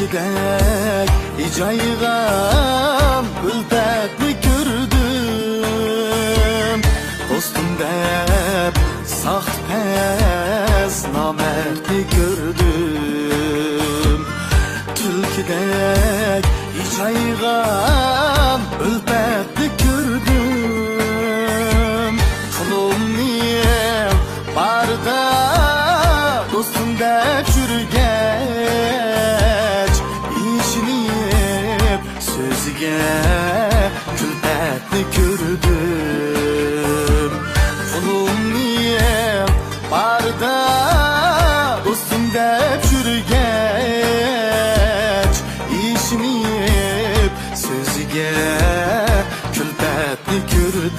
Türkidek icayğam ülbetni gördüm. Dostum dep saht pes namertni gördüm. Türkidek icayğam ülbetni gördüm. Kulum niyem barda dostum dep jürgeç işini yep sözüge külbetni gördüm. Kulum niyem barda dostum dep jürgeç işini yep sözüge külbetni gördüm.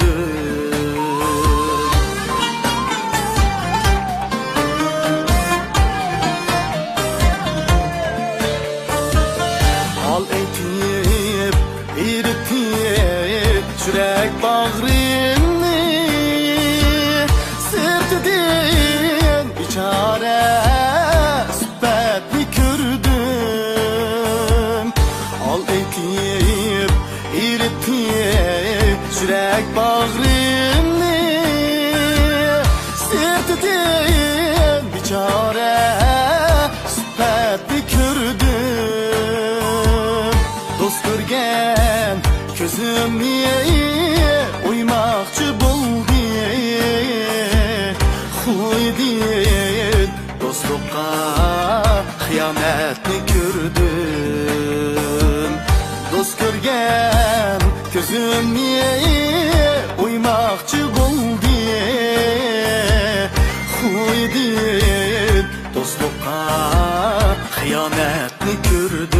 Al etip, eritip, çürek bağrını sırtıdın biçare sübbetni gördüm. Al etip, eritip, çürek bağrını sırtıdın biçare sübbetni gördüm. Dost görgen közüm niye uymakçı buldu. Huy değil dostlukka hıyanetni gördüm. Dost görgen közüm niye uymakçı buldu. Huy değil dostlukka hıyanetni gördüm.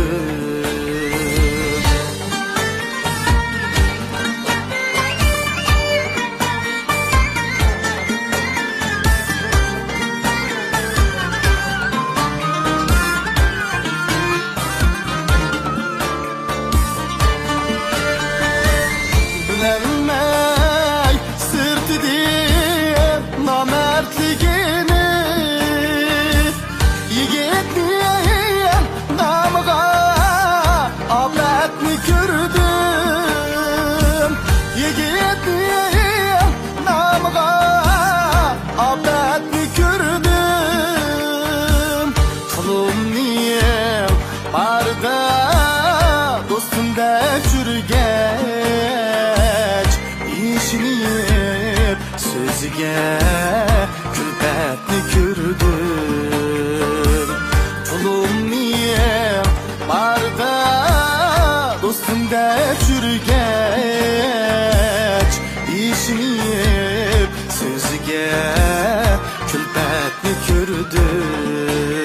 Bilenmey sırtıdın namertligini, yigitliğin namıga abletni gördüm. Yigitliğin namıga abletni gördüm. Kulum niyem barda dostum dep jürgeç işini yep sözüge külbetni gördüm. Kulum niyem barda dostum dep jürgeç işini yep sözüge külbetni gördüm.